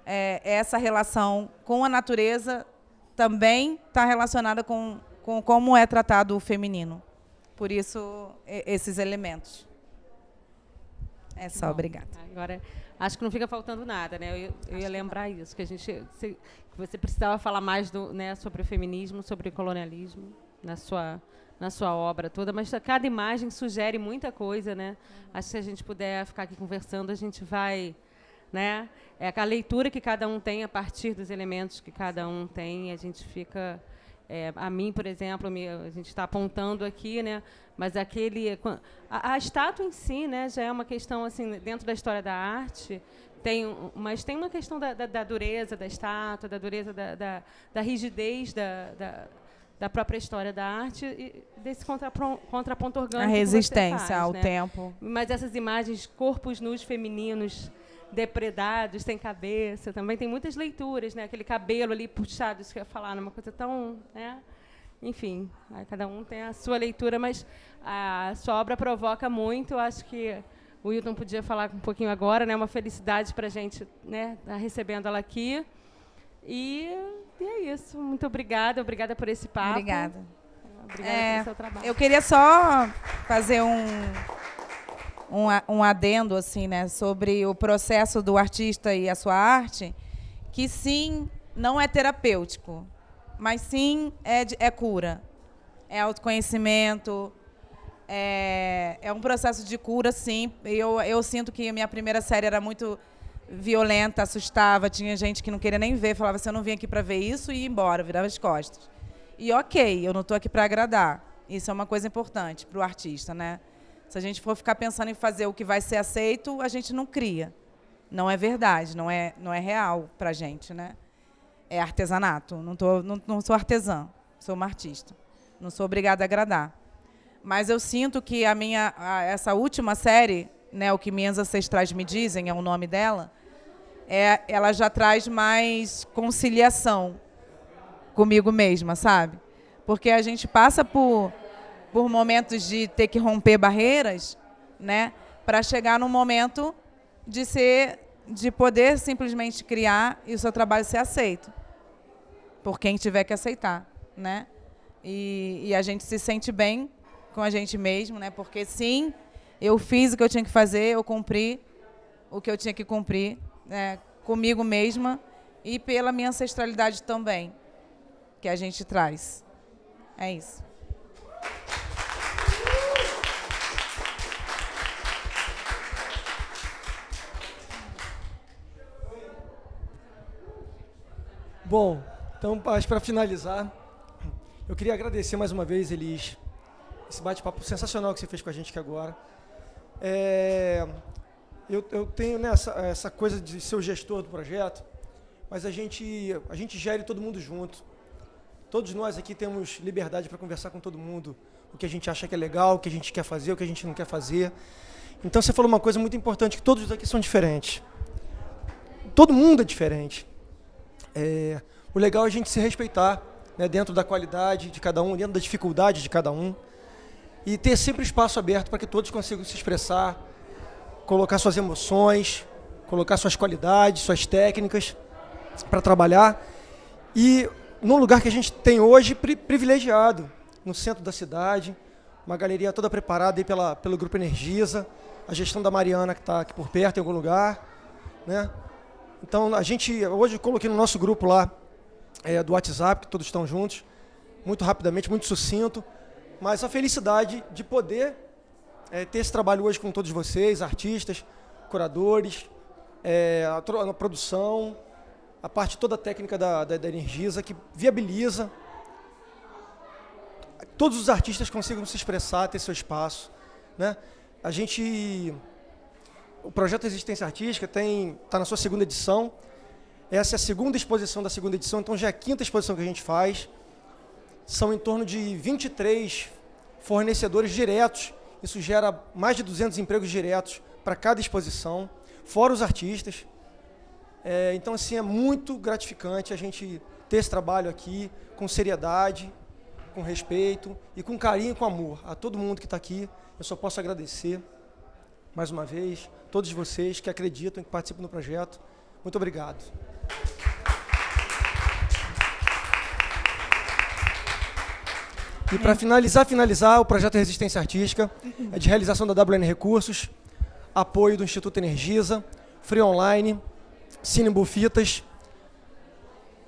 [SPEAKER 3] essa relação com a natureza também está relacionada com como é tratado o feminino. Por isso, esses elementos. É só, obrigada.
[SPEAKER 2] Agora, acho que não fica faltando nada, né? Eu ia lembrar isso, que que você precisava falar mais né, sobre o feminismo, sobre o colonialismo na sua obra toda, mas cada imagem sugere muita coisa, né? Acho que se a gente puder ficar aqui conversando, a gente vai, né? É a leitura que cada um tem a partir dos elementos que cada um tem, a gente fica... a mim, por exemplo, a gente está apontando aqui, né? Mas a estátua em si, né, já é uma questão assim dentro da história da arte. Mas tem uma questão da dureza da estátua, da dureza da rigidez da própria história da arte e desse contraponto orgânico.
[SPEAKER 3] A resistência
[SPEAKER 2] que você faz,
[SPEAKER 3] ao
[SPEAKER 2] né?
[SPEAKER 3] tempo.
[SPEAKER 2] Mas essas imagens, corpos nus femininos depredados, sem cabeça, também tem muitas leituras, né? Aquele cabelo ali puxado, isso que eu ia falar, uma coisa tão, né? Enfim, aí cada um tem a sua leitura, mas a sua obra provoca muito. Acho que o Wilton podia falar um pouquinho agora, né? Uma felicidade para a gente, né? Estar recebendo ela aqui. E é isso. Muito obrigada por esse papo.
[SPEAKER 3] Obrigada.
[SPEAKER 2] Obrigada pelo seu trabalho.
[SPEAKER 3] Eu queria só fazer um adendo assim, né, sobre o processo do artista e a sua arte, que sim, não é terapêutico, mas sim é cura, é autoconhecimento, é um processo de cura, sim. Eu sinto que a minha primeira série era muito violenta, assustava, tinha gente que não queria nem ver, falava assim, eu não vim aqui para ver isso e ia embora, virava as costas. E ok, eu não estou aqui para agradar. Isso é uma coisa importante para o artista, né? Se a gente for ficar pensando em fazer o que vai ser aceito, a gente não cria. Não é verdade, não é real para a gente, né? É artesanato. Não sou artesã, sou uma artista. Não sou obrigada a agradar. Mas eu sinto que essa última série, né, O que Minhas Ancestrais Me Dizem, é o nome dela, ela já traz mais conciliação comigo mesma, sabe? Porque a gente passa por momentos de ter que romper barreiras, né, para chegar num momento de poder simplesmente criar e o seu trabalho ser aceito por quem tiver que aceitar, né? E a gente se sente bem com a gente mesmo, né? Porque sim, eu fiz o que eu tinha que fazer, eu cumpri o que eu tinha que cumprir, né, comigo mesma e pela minha ancestralidade também, que a gente traz. É isso.
[SPEAKER 1] Bom, então, para finalizar, eu queria agradecer mais uma vez, Elis, esse bate-papo sensacional que você fez com a gente aqui agora. Eu tenho, né, essa coisa de ser o gestor do projeto, mas a gente gere todo mundo junto. Todos nós aqui temos liberdade para conversar com todo mundo, o que a gente acha que é legal, o que a gente quer fazer, o que a gente não quer fazer. Então você falou uma coisa muito importante, que todos aqui são diferentes. Todo mundo é diferente. O legal é a gente se respeitar, né, dentro da qualidade de cada um, dentro da dificuldade de cada um, e ter sempre espaço aberto para que todos consigam se expressar, colocar suas emoções, colocar suas qualidades, suas técnicas para trabalhar. E num lugar que a gente tem hoje privilegiado, no centro da cidade, uma galeria toda preparada aí pelo Grupo Energisa, a gestão da Mariana, que está aqui por perto, em algum lugar, né? Então, a gente, hoje eu coloquei no nosso grupo lá, do WhatsApp, que todos estão juntos, muito rapidamente, muito sucinto, mas a felicidade de poder ter esse trabalho hoje com todos vocês, artistas, curadores, a produção, a parte toda técnica da Energisa, que viabiliza todos os artistas consigam se expressar, ter seu espaço, né? O projeto Existência Artística está na sua segunda edição. Essa é a segunda exposição da segunda edição, então já é a quinta exposição que a gente faz. São em torno de 23 fornecedores diretos. Isso gera mais de 200 empregos diretos para cada exposição, fora os artistas. Então, assim, é muito gratificante a gente ter esse trabalho aqui com seriedade, com respeito e com carinho e com amor. A todo mundo que está aqui, eu só posso agradecer, mais uma vez, todos vocês que acreditam e que participam do projeto. Muito obrigado. E para finalizar, o projeto Resistência Artística é de realização da WN Recursos, apoio do Instituto Energisa, Free Online, Cine Bufitas,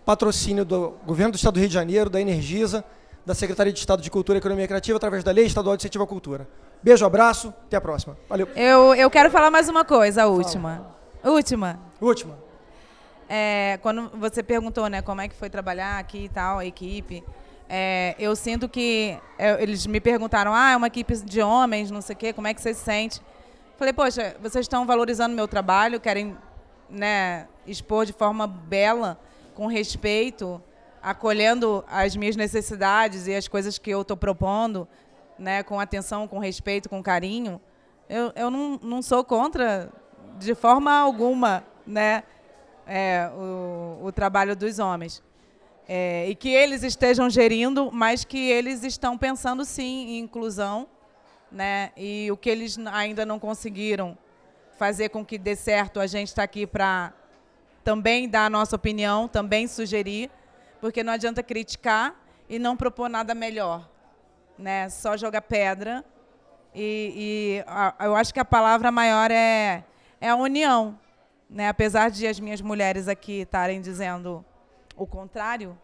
[SPEAKER 1] patrocínio do Governo do Estado do Rio de Janeiro, da Energisa, da Secretaria de Estado de Cultura e Economia Criativa, através da Lei Estadual de Incentivo à Cultura. Beijo, abraço, até a próxima. Valeu.
[SPEAKER 3] Eu quero falar mais uma coisa, a última. Última. Quando você perguntou, né, como é que foi trabalhar aqui e tal, a equipe, eu sinto que eles me perguntaram, é uma equipe de homens, não sei o quê, como é que você se sente? Falei, poxa, vocês estão valorizando meu trabalho, querem, né, expor de forma bela, com respeito, acolhendo as minhas necessidades e as coisas que eu estou propondo, né, com atenção, com respeito, com carinho. Eu não sou contra, de forma alguma, né, o trabalho dos homens. E que eles estejam gerindo, mas que eles estão pensando, sim, em inclusão, né, e o que eles ainda não conseguiram fazer com que dê certo, a gente está aqui para também dar a nossa opinião, também sugerir, porque não adianta criticar e não propor nada melhor, né? Só jogar pedra. Eu acho que a palavra maior é a união, né? Apesar de as minhas mulheres aqui estarem dizendo o contrário,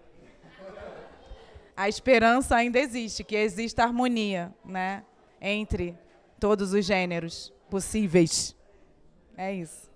[SPEAKER 3] a esperança ainda existe, que exista harmonia, né, entre todos os gêneros possíveis. É isso.